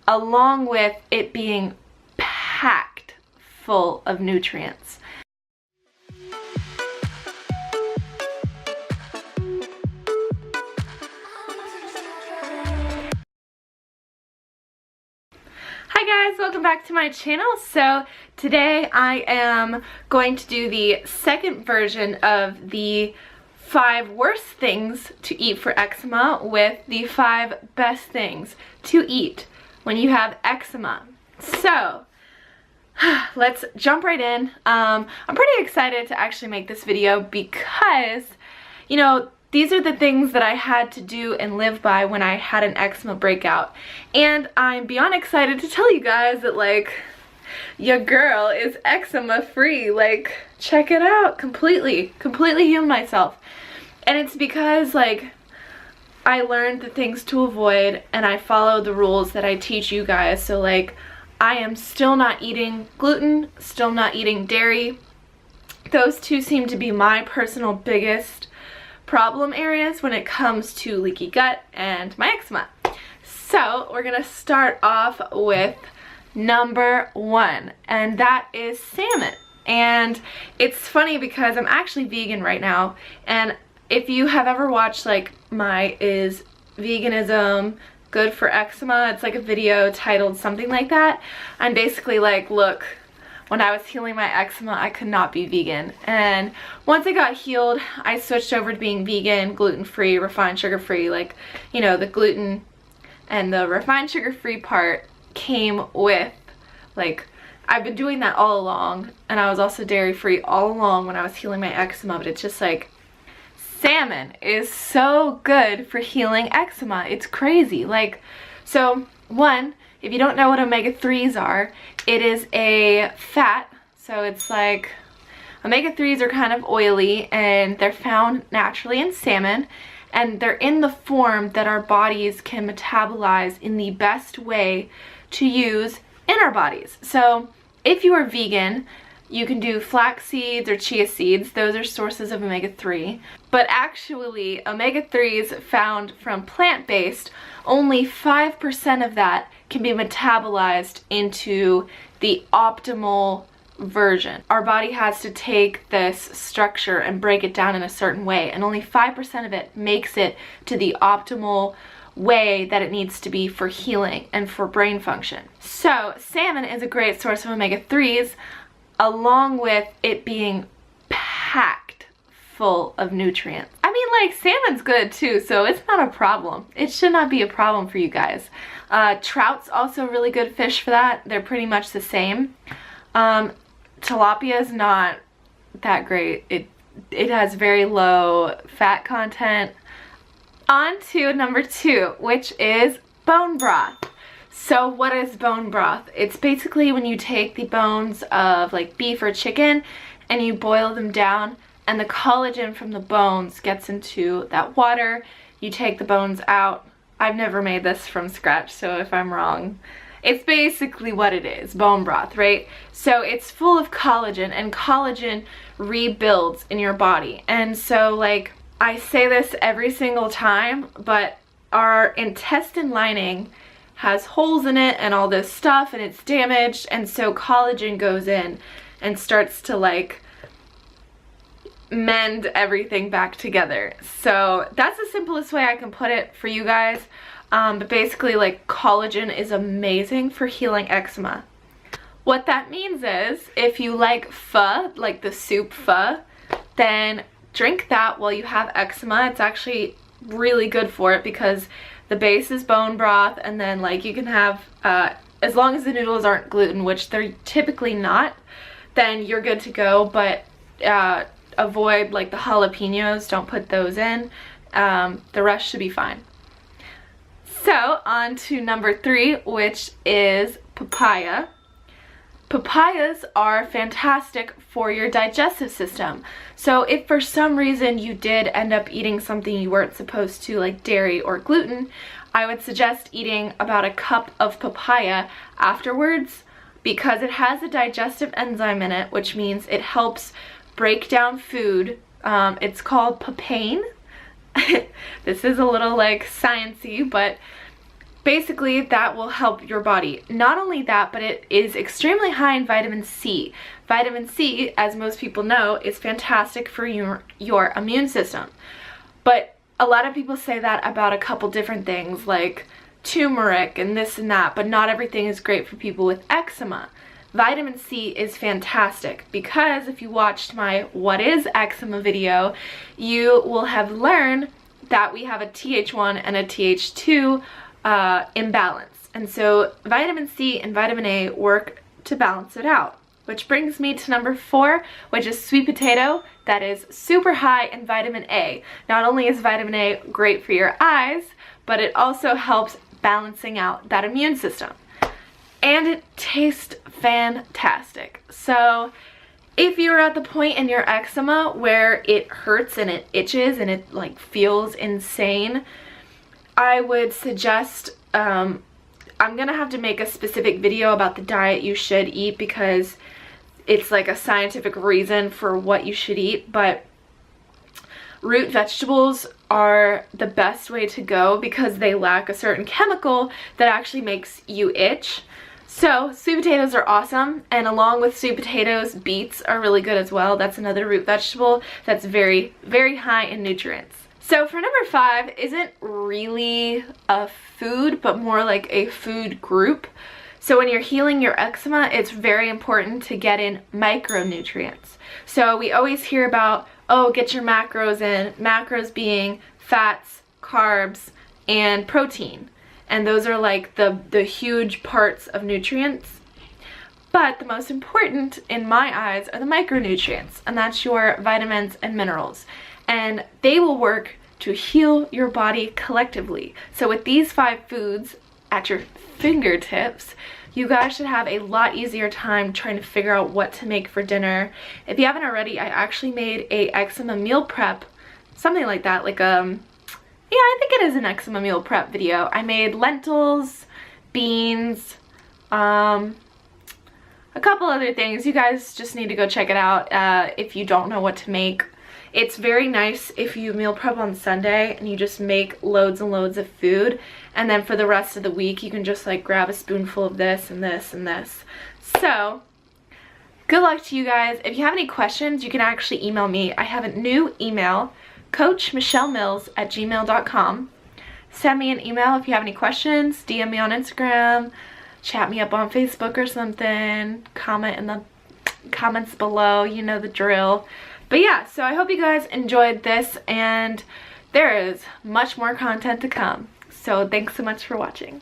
along with it being packed full of nutrients. Hi guys, welcome back to my channel. So today I am going to do the second version of the 5 worst things to eat for eczema with the 5 best things to eat when you have eczema. So let's jump right in. I'm pretty excited to actually make this video because, you know, these are the things that I had to do and live by when I had an eczema breakout. And I'm beyond excited to tell you guys that, like, your girl is eczema free. Like, check it out. Completely healed myself. And it's because, like, I learned the things to avoid and I followed the rules that I teach you guys. So, like, I am still not eating gluten, still not eating dairy. Those two seem to be my personal biggest problem areas when it comes to leaky gut and my eczema. So we're gonna start off with number 1, and that is salmon. And it's funny because I'm actually vegan right now, and if you have ever watched like my Is Veganism Good for Eczema, it's like a video titled something like that. I'm basically like, look, when I was healing my eczema, I could not be vegan. And once I got healed, I switched over to being vegan, gluten-free, refined sugar-free. Like, you know, the gluten and the refined sugar-free part came with, like, I've been doing that all along. And I was also dairy-free all along when I was healing my eczema. But it's just like, salmon is so good for healing eczema. It's crazy. Like, so, one, if you don't know what omega-3s are, it is a fat, so it's like, omega-3s are kind of oily and they're found naturally in salmon, and they're in the form that our bodies can metabolize in the best way to use in our bodies. So if you are vegan, you can do flax seeds or chia seeds. Those are sources of omega-3. But actually, omega-3s found from plant-based, only 5% of that can be metabolized into the optimal version. Our body has to take this structure and break it down in a certain way, and only 5% of it makes it to the optimal way that it needs to be for healing and for brain function. So salmon is a great source of omega-3s, along with it being packed full of nutrients. I mean, like, salmon's good too, so it's not a problem. It should not be a problem for you guys. Trout's also a really good fish for that. They're pretty much the same. Tilapia is not that great. It has very low fat content. On to number 2, which is bone broth. So what is bone broth? It's basically when you take the bones of like beef or chicken and you boil them down, and the collagen from the bones gets into that water. You take the bones out. I've never made this from scratch, so if I'm wrong, it's basically what it is, bone broth, right? So it's full of collagen, and collagen rebuilds in your body. And so, like, I say this every single time, but our intestine lining has holes in it and all this stuff, and it's damaged, and so collagen goes in and starts to, like, mend everything back together. So that's the simplest way I can put it for you guys. But basically, like, collagen is amazing for healing eczema. What that means is, if you like pho, like the soup pho, then drink that while you have eczema. It's actually really good for it because the base is bone broth, and then, like, you can have, as long as the noodles aren't gluten, which they're typically not, then you're good to go. But avoid, like, the jalapenos. Don't put those in. The rest should be fine. So on to number 3, which is papaya. Papayas are fantastic for your digestive system. So if for some reason you did end up eating something you weren't supposed to, like dairy or gluten, I would suggest eating about a cup of papaya afterwards, because it has a digestive enzyme in it, which means it helps break down food. It's called papain. This is a little, like, sciencey, but basically that will help your body. Not only that, but it is extremely high in vitamin C. Vitamin C, as most people know, is fantastic for your immune system. But a lot of people say that about a couple different things like turmeric and this and that, but not everything is great for people with eczema. Vitamin C is fantastic because if you watched my What is Eczema video, you will have learned that we have a Th1 and a Th2 imbalance. And so vitamin C and vitamin A work to balance it out. Which brings me to number 4, which is sweet potato. That is super high in vitamin A. Not only is vitamin A great for your eyes, but it also helps balancing out that immune system. And it tastes fantastic. So if you're at the point in your eczema where it hurts and it itches and it like feels insane, I would suggest, I'm gonna have to make a specific video about the diet you should eat because it's like a scientific reason for what you should eat, but root vegetables are the best way to go because they lack a certain chemical that actually makes you itch. So sweet potatoes are awesome, and along with sweet potatoes, beets are really good as well. That's another root vegetable that's very, very high in nutrients. So for number 5 isn't really a food, but more like a food group. So when you're healing your eczema, it's very important to get in micronutrients. So we always hear about, oh, get your macros in, macros being fats, carbs, and protein. And those are like the huge parts of nutrients. But the most important in my eyes are the micronutrients, and that's your vitamins and minerals. And they will work to heal your body collectively. So with these 5 foods at your fingertips, you guys should have a lot easier time trying to figure out what to make for dinner. If you haven't already, I actually made a eczema meal prep, something like that, like yeah, I think it is an eczema meal prep video. I made lentils, beans, a couple other things. You guys just need to go check it out if you don't know what to make. It's very nice if you meal prep on Sunday and you just make loads and loads of food, and then for the rest of the week you can just like grab a spoonful of this and this and this. So good luck to you guys. If you have any questions, you can actually email me. I have a new email, coachmichellemills@gmail.com. Send me an email if you have any questions, DM me on Instagram, chat me up on Facebook or something, comment in the comments below, you know the drill. But yeah, so I hope you guys enjoyed this, and there is much more content to come. So thanks so much for watching.